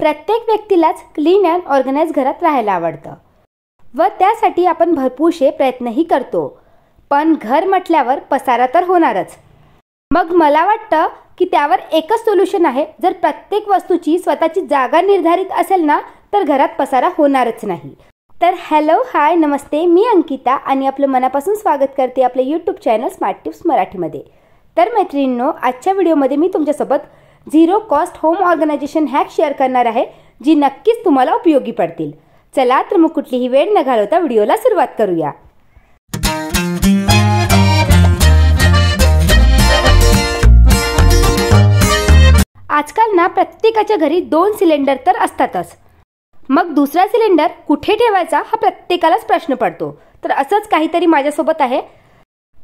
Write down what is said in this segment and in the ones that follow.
प्रत्येक व्यक्तीलाच clean and organise घरात राहायला आवडतं व त्यासाठी आपण भरपूरसे प्रयत्नही करतो. पण घर म्हटल्यावर पसारा तर होणारच. मग मला वाटतं की त्यावर एकच सोल्युशन आहे. जर प्रत्येक वस्तूची स्वतःची जागा निर्धारित असेल ना तर घरात पसारा होणारच नाही. तर हॅलो, हाय, नमस्ते, मी अंकिता आणि आपलं मनापासून स्वागत करते आपल्या यूट्यूब चॅनल स्मार्ट टिप्स मराठीमध्ये. तर मैत्रिणींनो, आजच्या व्हिडिओमध्ये मी तुमच्यासोबत zero cost home organization hack share करणार आहे, जी नक्कीच तुम्हाला उपयोगी पडतील. चला तर मग कुठलीही वेळ न घालवता व्हिडिओला सुरुवात करूया. आजकाल ना प्रत्येकाच्या घरी 2 सिलेंडर तर असतातच. मग दुसरा सिलेंडर कुठे ठेवायचा हा प्रत्येकालाच प्रश्न पडतो. तर असंच काहीतरी माझ्यासोबत आहे.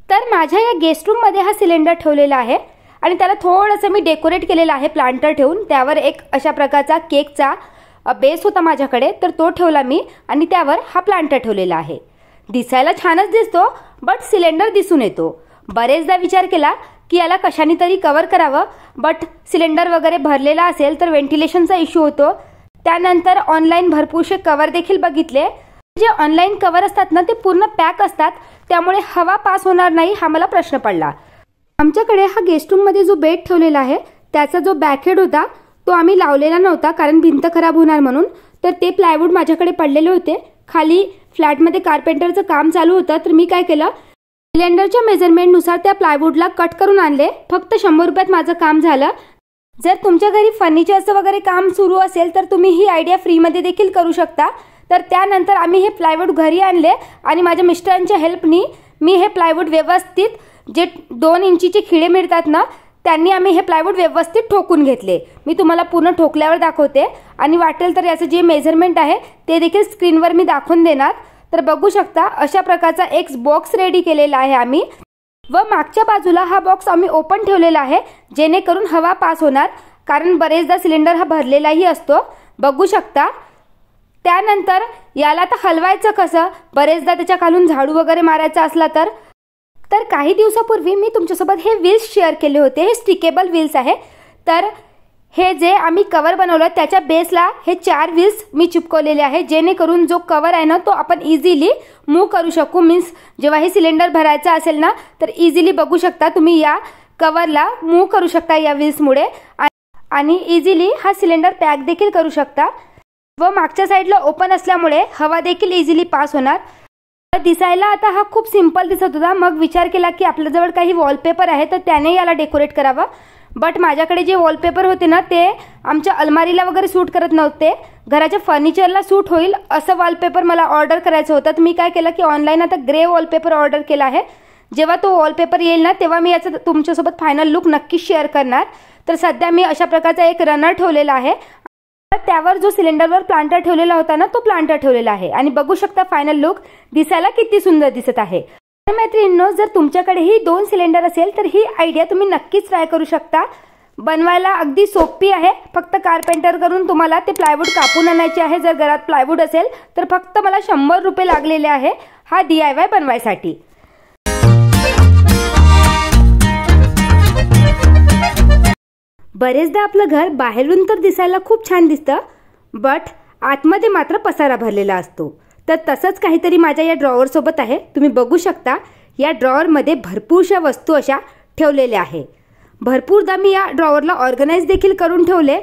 तर माझ्या या गेस्ट रूम मध्ये हा सिलेंडर ठेवलेला आहे आणि त्याला थोडंसं मी डेकोरेट केलेलं आहे प्लांटर ठेवून. त्यावर एक अशा प्रकारचा केकचा बेस होता माझ्याकडे, तर तो ठेवला मी आणि त्यावर हा प्लांटर ठेवलेला आहे. दिसायला छानच दिसतो, बट सिलेंडर दिसून येतो. बरेचदा विचार केला की याला कशाने तरी कव्हर करावं, बट सिलेंडर वगैरे भरलेला असेल तर व्हेंटिलेशनचा इश्यू होतो. त्यानंतर ऑनलाईन भरपूरसे कव्हर देखील बघितले. जे ऑनलाईन कव्हर असतात ना ते पूर्ण पॅक असतात, त्यामुळे हवा पास होणार नाही हा मला प्रश्न पडला. आमच्याकडे हा गेस्ट रूम मध्ये जो बेड ठेवलेला आहे त्याचा जो बॅकहेड होता तो आम्ही लावलेला नव्हता, कारण भिंत खराब होणार म्हणून. तर ते प्लायवूड माझ्याकडे पडलेले होते. खाली फ्लॅटमध्ये कार्पेंटरचं काम चालू होतं, तर मी काय केलं, सिलेंडरच्या मेजरमेंटनुसार त्या प्लायवूडला कट करून आणले. फक्त 100 रुपयात माझं काम झालं. जर तुमच्या घरी फर्निचरचं वगैरे काम सुरू असेल तर तुम्ही ही आयडिया फ्रीमध्ये देखील करू शकता. तर त्यानंतर आम्ही हे प्लायवूड घरी आणले आणि माझ्या मिस्टरांच्या हेल्पनी मी हे प्लायवूड व्यवस्थित, जे 2 इंचीचे खिळे मिळतात ना त्यांनी आम्ही हे प्लायवूड व्यवस्थित ठोकून घेतले. मी तुम्हाला पूर्ण ठोकल्यावर दाखवते आणि वाटेल तर याचं जे मेजरमेंट आहे ते देखील स्क्रीनवर मी दाखवून देणार. तर बघू शकता अशा प्रकारचा एक बॉक्स रेडी केलेला आहे आम्ही. व मागच्या बाजूला हा बॉक्स आम्ही ओपन ठेवलेला आहे, जेणेकरून हवा पास होणार, कारण बरेचदा सिलेंडर हा भरलेलाही असतो. बघू शकता. त्यानंतर याला आता हलवायचं कसं, बरेचदा त्याच्या खालून झाडू वगैरे मारायचा असला तर काही दिवसापूर्वी मी तुमच्यासोबत हे व्हील्स शेअर केले होते. हे स्टिकेबल व्हील्स आहे. तर हे जे आम्ही कव्हर बनवलं त्याच्या बेसला हे 4 व्हील्स मी चिपकवलेले आहे, जेणेकरून जो कव्हर आहे ना तो आपण इझिली मूव्ह करू शकू. मीन्स जेव्हा हे सिलेंडर भरायचं असेल ना तर इझिली बघू शकता तुम्ही या कव्हरला मूव्ह करू शकता या व्हील्समुळे आणि इझिली हा सिलेंडर पॅक देखील करू शकता. व मागच्या साईडला ओपन असल्यामुळे हवा देखील इझिली पास होणार. दिसायला आता हा खूप सिंपल दिसत होता. मग विचार केला की आपल्याजवळ काही वॉलपेपर आहे तर त्याने याला डेकोरेट करावं. बट माझ्याकडे जे वॉलपेपर होते ना ते आमच्या अलमारीला वगैरे सूट करत नव्हते. घराच्या फर्निचरला सूट होईल असं वॉलपेपर मला ऑर्डर करायचं होतं. तर मी काय केलं की ऑनलाईन आता ग्रे वॉलपेपर ऑर्डर केला आहे. जेव्हा तो वॉलपेपर येईल ना तेव्हा मी याचा तुमच्यासोबत फायनल लुक नक्कीच शेअर करणार. तर सध्या मी अशा प्रकारचा एक रनर ठेवलेला आहे. त्यावर जो सिलेंडरवर प्लांटर ठेवलेला होता ना तो प्लांटर ठेवलेला आहे आणि बघू शकता फायनल लुक दिसायला किती सुंदर दिसत आहे. मैत्रिणींनो, जर तुमच्याकडेही 2 सिलेंडर असेल तर ही आयडिया तुम्ही नक्कीच ट्राय करू शकता. बनवायला अगदी सोपी आहे. फक्त कार्पेंटर करून तुम्हाला ते प्लायवूड कापून आणायचे आहे. जर घरात प्लायवूड असेल तर फक्त मला 100 रुपये लागलेले आहे हा DIY बनवायसाठी. बरेचदा आपलं घर बाहेरून तर दिसायला खूप छान दिसतं, बट आतमध्ये मात्र पसारा भरलेला असतो. तर तसंच काहीतरी माझ्या या ड्रॉवर सोबत आहे. तुम्ही बघू शकता या ड्रॉवरमध्ये भरपूरशा वस्तू अशा ठेवलेल्या आहे. भरपूरदा मी या ड्रॉवरला ऑर्गनाइज देखील करून ठेवले,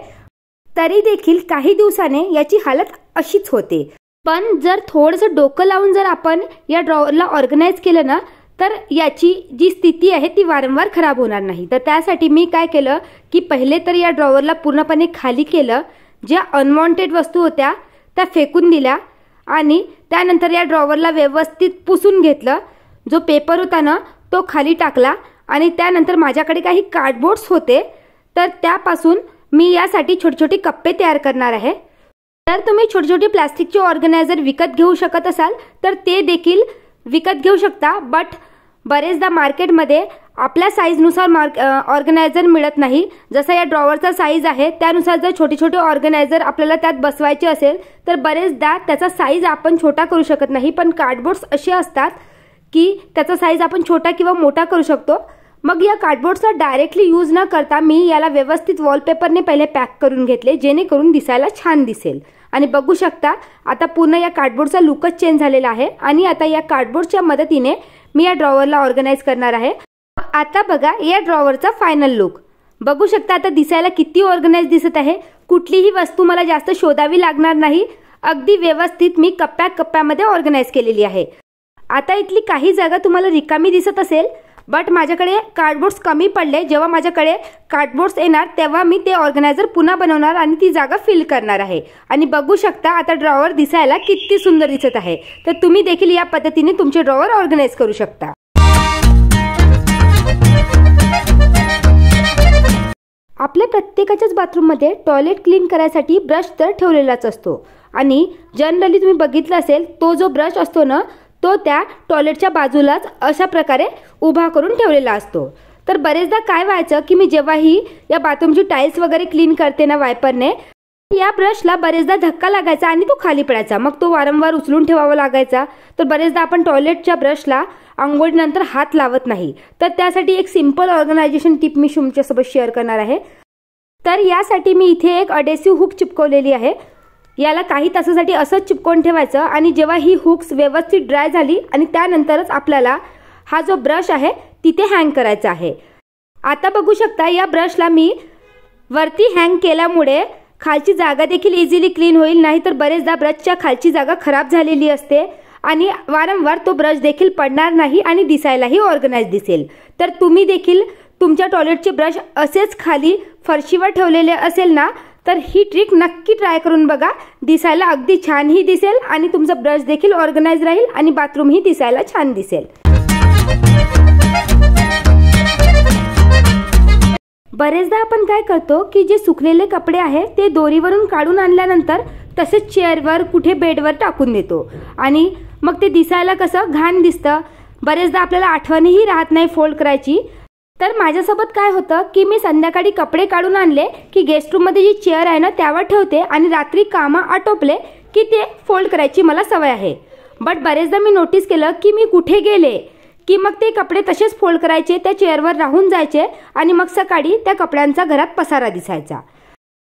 तरी देखील काही दिवसाने याची हालत अशीच होते. पण जर थोडंसं डोकं लावून जर आपण या ड्रॉवरला ऑर्गनाइज केलं ना तर याची जी स्थिती आहे ती वारंवार खराब होणार नाही. तर त्यासाठी मी काय केलं की पहिले तर या ड्रॉवरला पूर्णपणे खाली केलं. ज्या अनवॉन्टेड वस्तू होत्या त्या फेकून दिल्या आणि त्यानंतर या ड्रॉवरला व्यवस्थित पुसून घेतलं. जो पेपर होता ना तो खाली टाकला आणि त्यानंतर माझ्याकडे काही कार्डबोर्ड्स होते, तर त्यापासून मी यासाठी छोटे छोटे कप्पे तयार करणार आहे. तर तुम्ही छोटे छोटे प्लास्टिकचे ऑर्गनायझर विकत घेऊ शकत असाल तर ते देखील विकत घेऊ शकता. बट बरेचदा मार्केटमध्ये आपल्या साईजनुसार ऑर्गनायझर मिळत नाही. जसा या ड्रॉवरचा साईज आहे त्यानुसार जर छोटे छोटे ऑर्गनायझर आपल्याला त्यात बसवायचे असेल तर बरेचदा त्याचा साईज आपण छोटा करू शकत नाही. पण कार्डबोर्ड्स असे असतात की त्याचा साईज आपण छोटा किंवा मोठा करू शकतो. मग या कार्डबोर्डचा डायरेक्टली यूज न करता मी याला व्यवस्थित वॉलपेपरने पहिले पॅक करून घेतले, जेणेकरून दिसायला छान दिसेल. आणि बघू शकता आता पूर्ण या कार्डबोर्डचा लुकच चेंज झालेला आहे. आणि आता या कार्डबोर्डच्या मदतीने मी या ड्रॉवरला ऑर्गनाइज करणार आहे. आता बघा या ड्रॉवरचा फायनल लुक. बघू शकता आता दिसायला किती ऑर्गनाइज दिसत आहे. कुठलीही वस्तू मला जास्त शोधावी लागणार नाही. अगदी व्यवस्थित मी कप्प्यामध्ये ऑर्गनाइज केलेली आहे. आता इथली काही जागा तुम्हाला रिकामी दिसत असेल, बट माझ्याकडे कार्डबोर्ड्स कमी पडले. जेव्हा माझ्याकडे कार्डबोर्ड्स येणार तेव्हा मी ते ऑर्गनायझर पुन्हा बनवणार आणि ती जागा फिल करणार आहे. आणि बघू शकता आता ड्रॉवर दिसायला किती सुंदर दिसत आहे. तर तुम्ही देखील या पद्धतीने तुमचे ड्रॉवर ऑर्गनाइज करू शकता. आपल्या प्रत्येकाच्याच बाथरूममध्ये टॉयलेट क्लीन करायसाठी ब्रश तर ठेवलेलाच असतो. आणि जनरली तुम्ही बघितलं असेल तो जो ब्रश असतो ना तो त्या टॉयलेटच्या बाजूलाच अशा प्रकारे उभा करून ठेवलेला असतो. तर बरेचदा काय व्हायचं की मी जेव्हाही या बाथरूमची टाइल्स वगैरे क्लीन करते ना वायपरने, या ब्रशला बरेचदा धक्का लागायचा आणि तो खाली पडायचा. मग तो वारंवार उचलून ठेवावा लागायचा. तर बरेचदा आपण टॉयलेटच्या ब्रशला आंघोळीनंतर हात लावत नाही. तर त्यासाठी एक सिंपल ऑर्गनायझेशन टिप मी तुमच्यासोबत शेअर करणार आहे. तर यासाठी मी इथे एक अडेसिव्ह हुक चिपकवलेली आहे. याला काही तासासाठी असंच चिपकवून ठेवायचं आणि जेव्हा ही हुक्स व्यवस्थित ड्राय झाली आणि त्यानंतरच आपल्याला हा जो ब्रश आहे तिथे हँग करायचा आहे. आता बघू शकता या ब्रशला मी वरती हँग केल्यामुळे खालची जागा देखील इझिली क्लीन होईल. नाही तर बरेचदा ब्रशच्या खालची जागा खराब झालेली असते आणि वारंवार तो ब्रश देखील पडणार नाही आणि दिसायलाही ऑर्गनाइज दिसेल. तर तुम्ही देखील तुमच्या टॉयलेटचे ब्रश असेच खाली फरशीवर ठेवलेले असेल ना तर ही ट्रिक नक्की ट्राय करून बघा. दिसायला अगदी छानही दिसेल आणि तुमचा ब्रश देखील ऑर्गनाइज राहील आणि बाथरूमही दिसायला छान दिसेल. बरेचदा आपण काय करतो की जे सुकलेले कपडे आहेत ते दोरीवरून काढून आणल्यानंतर तसेच चेअरवर कुठे बेडवर टाकून देतो आणि मग ते दिसायला कसं घाण दिसतं. बरेचदा आपल्याला आठवणही राहत नाही फोल्ड करायची. तर माझ्यासोबत काय होतं की मी संध्याकाळी कपडे काढून आणले की गेस्ट रूममध्ये जी चेअर आहे ना त्यावर ठेवते आणि रात्री कामं आटोपले की ते फोल्ड करायची मला सवय आहे. बट बरेचदा मी नोटीस केलं की मी कुठे गेले की मग ते कपडे तसेच फोल्ड करायचे, त्या चेअरवर राहून जायचे आणि मग सकाळी त्या कपड्यांचा घरात पसारा दिसायचा.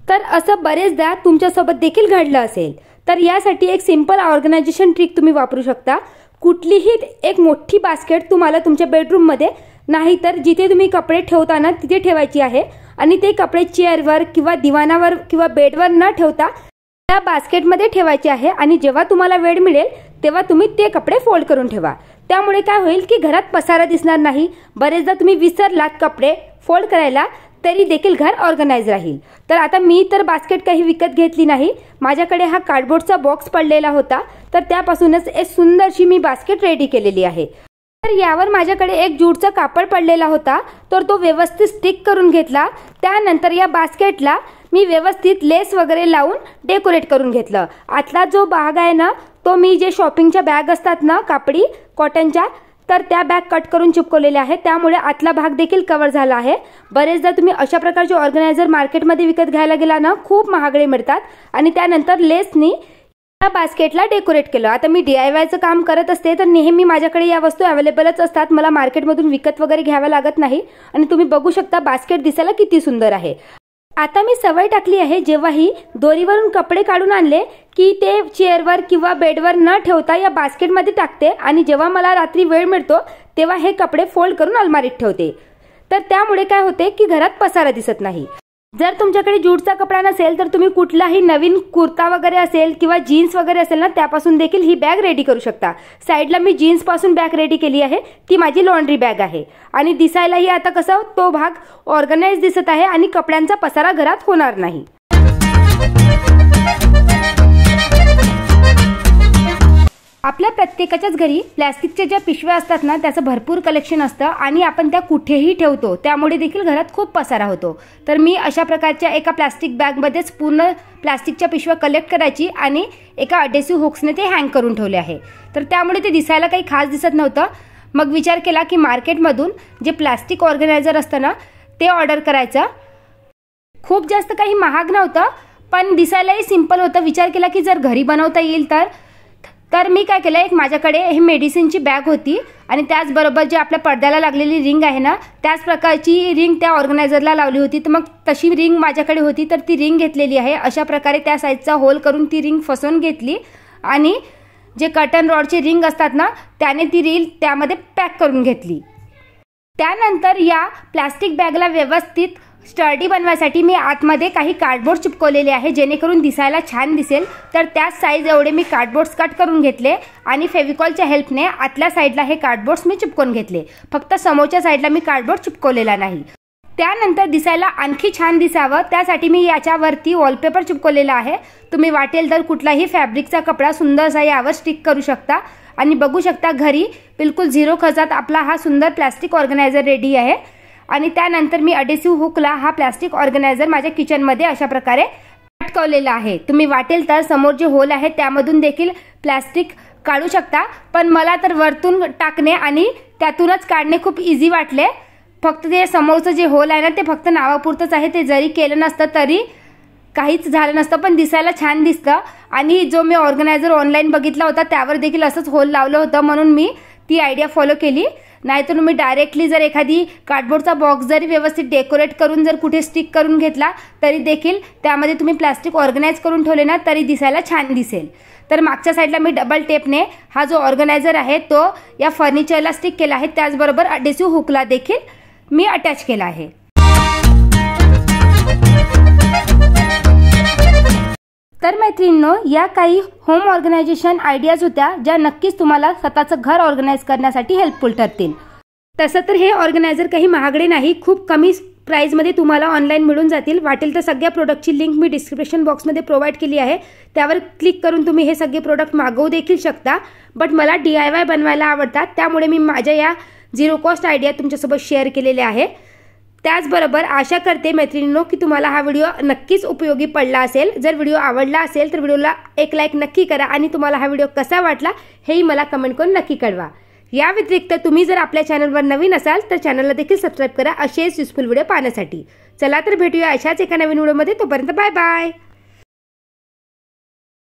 तर असं बरेचदा तुमच्यासोबत देखील घडलं असेल. तर यासाठी एक सिंपल ऑर्गनायझेशन ट्रिक तुम्ही वापरू शकता. कुठलीही एक मोठी बास्केट तुम्हाला तुमच्या बेडरूममध्ये नाही तर जिथे तुम्ही कपडे ठेवता ना तिथे ठेवायची आहे आणि ते कपडे चेअरवर किंवा दिवाणावर किंवा बेडवर न ठेवता त्या बास्केटमध्ये ठेवायचे आहे. आणि जेव्हा तुम्हाला वेळ मिळेल तेव्हा तुम्ही ते कपडे फोल्ड करून ठेवा. त्यामुळे काय होईल की घरात पसारा दिसणार नाही. बरेचदा तुम्ही विसरलात कपडे फोल्ड करायला तरी देखील घर ऑर्गनाइज राहील. तर आता मी तर बास्केट काही विकत घेतली नाही. माझ्याकडे हा कार्डबोर्डचा बॉक्स पडलेला होता तर त्यापासूनच एक सुंदरशी मी बास्केट रेडी केलेली आहे. तर यावर माझ्याकडे एक जूटचा कापड पडलेला होता तर तो व्यवस्थित स्टिक करून घेतला. त्यानंतर या बास्केटला मी व्यवस्थित लेस वगैरे लावून डेकोरेट करून घेतलं. आतला जो भाग आहे ना तो मी जे शॉपिंगच्या बॅग असतात ना कापडी कॉटनच्या तर त्या बॅग कट करून चिपकवलेल्या आहेत. त्यामुळे आतला भाग देखील कव्हर झाला आहे. बरेचदा तुम्ही अशा प्रकारचे ऑर्गनायझर मार्केटमध्ये विकत घ्यायला गेला ना खूप महागडे मिळतात आणि त्यानंतर लेसनी या बास्केटला डेकोरेट केलं. आता मी DIYचं काम करत असते तर नेहमी माझ्याकडे या वस्तू अवेलेबलच असतात. मला मार्केटमधून विकत वगैरे घ्याव्या लागत नाही. आणि तुम्ही बघू शकता बास्केट दिसायला किती सुंदर आहे. आता मी सवय टाकली आहे जेव्हाही दोरीवरून कपडे काढून आणले की ते चेअरवर किंवा बेडवर न ठेवता या बास्केटमध्ये टाकते आणि जेव्हा मला रात्री वेळ मिळतो तेव्हा हे कपडे फोल्ड करून अलमारीत ठेवते. तर त्यामुळे काय होते की घरात पसारा दिसत नाही. जर तुमच्याकडे जूटचा कपडा नसेल तर तुम्ही कुठलाही नवीन कुर्ता वगैरे असेल किंवा जीन्स वगैरे असेल ना त्यापासून देखील ही बॅग रेडी करू शकता. साईडला मी जीन्स पासून बॅग रेडी केली आहे. ती माझी लॉन्ड्री बॅग आहे आणि दिसायलाही आता कसं तो भाग ऑर्गनाइज दिसत आहे आणि कपड्यांचा पसारा घरात होणार नाही. आपल्या प्रत्येकाच्याच घरी प्लॅस्टिकच्या ज्या पिशव्या असतात ना त्याचं भरपूर कलेक्शन असतं आणि आपण त्या कुठेही ठेवतो त्यामुळे देखील घरात खूप पसारा होतो. तर मी अशा प्रकारच्या एका प्लॅस्टिक बॅगमध्येच पूर्ण प्लॅस्टिकच्या पिशव्या कलेक्ट करायची आणि एका अडेसिव्ह हुक्सने ते हँग करून ठेवले आहे. तर त्यामुळे ते दिसायला काही खास दिसत नव्हतं. मग विचार केला की मार्केटमधून जे प्लॅस्टिक ऑर्गनायझर असतं ना ते ऑर्डर करायचं. खूप जास्त काही महाग नव्हतं पण दिसायलाही सिंपल होतं. विचार केला की जर घरी बनवता येईल तर मी काय केलं, एक माझ्याकडे ही मेडिसिनची बॅग होती आणि त्याचबरोबर जे आपल्या पडद्याला लागलेली रिंग आहे ना, त्याच प्रकारची रिंग त्या ऑर्गनायझरला लावली होती. तर मग तशी रिंग माझ्याकडे होती, तर ती रिंग घेतलेली आहे. अशा प्रकारे त्या साईजचा होल करून ती रिंग फसवून घेतली आणि जे कर्टन रॉडची रिंग असतात ना, त्याने ती रील त्यामध्ये पॅक करून घेतली. त्यानंतर या प्लास्टिक बॅगला व्यवस्थित स्टर्डी बनवायसाठी मी आतमध्ये काही कार्डबोर्ड चिपकवलेले आहे, जेणेकरून दिसायला छान दिसेल. तर त्याच साईज एवढे मी कार्डबोर्ड्स कट करून घेतले आणि फेविकॉलच्या हेल्पने आतल्या साईडला हे कार्डबोर्ड्स मी चिपकवून घेतले. फक्त समोरच्या साईडला मी कार्डबोर्ड चिपकवलेला नाही. त्यानंतर दिसायला आणखी छान दिसावं त्यासाठी मी याच्यावरती वॉलपेपर चिपकवलेला आहे. तुम्ही वाटेल तर कुठलाही फॅब्रिकचा कपडा सुंदरसा यावर स्टिक करू शकता आणि बघू शकता घरी बिलकुल 0 खर्चात आपला हा सुंदर प्लास्टिक ऑर्गनायझर रेडी आहे. आणि त्यानंतर मी अडेसिव्ह हुकला हा प्लास्टिक ऑर्गनायझर माझ्या किचनमध्ये अशा प्रकारे अटकवलेला आहे. तुम्ही वाटेल तर समोर जे होल आहे त्यामधून देखील प्लास्टिक काढू शकता, पण मला तर वरतून टाकणे आणि त्यातूनच काढणे खूप इझी वाटले. फक्त ते समोरचं जे होल आहे ना, ते फक्त नावापुरतंच आहे. ते जरी केलं नसतं तरी काहीच झालं नसतं, पण दिसायला छान दिसतं. आणि जो मी ऑर्गनायझर ऑनलाईन बघितला होता त्यावर देखील असंच होल लावलं होतं, म्हणून मी ती आयडिया फॉलो केली. नाहीतर तुम्ही डायरेक्टली जर एखादी कार्डबोर्डचा बॉक्स जरी व्यवस्थित डेकोरेट करून जर कुठे स्टिक करून घेतला तरी देखील त्यामध्ये तुम्ही प्लास्टिक ऑर्गनाइज करून ठेवले ना, तरी दिसायला छान दिसेल. तर मागच्या साईडला मी डबल टेपने हा जो ऑर्गनायझर आहे तो या फर्निचरला स्टिक केला आहे. त्याचबरोबर अडेसिव्ह हुकला देखील मी अटॅच केला आहे. तर मैत्रिणींनो, या काही होम ऑर्गनायझेशन आयडियाज होत्या ज्या नक्कीच तुम्हाला स्वतःचं घर ऑर्गनाइज करण्यासाठी हेल्पफुल ठरतील. तसं तर हे ऑर्गनायझर काही महागडे नाही, खूप कमी प्राइसमध्ये तुम्हाला ऑनलाईन मिळून जातील. वाटेल तर सगळ्या प्रोडक्टची लिंक मी डिस्क्रिप्शन बॉक्समध्ये प्रोव्हाइड केली आहे, त्यावर क्लिक करून तुम्ही हे सगळे प्रोडक्ट मागवू देखील शकता. बट मला DIY बनवायला आवडतात, त्यामुळे मी माझ्या या 0 कॉस्ट आयडिया तुमच्यासोबत शेअर केलेले आहे. त्याचबरोबर आशा करते मैत्रिणींनो की तुम्हाला हा व्हिडिओ नक्कीच उपयोगी पडला असेल. जर व्हिडिओ आवडला असेल तर व्हिडिओला एक लाईक नक्की करा आणि तुम्हाला हा व्हिडिओ कसा वाटला हेही मला कमेंट करून नक्की कळवा. या व्यतिरिक्त तुम्ही जर आपल्या चॅनलवर नवीन असाल तर चॅनलला देखील सबस्क्राईब करा असेच युजफुल व्हिडिओ पाहण्यासाठी. चला तर भेटूया अशाच एका नवीन व्हिडिओमध्ये. तोपर्यंत बाय बाय.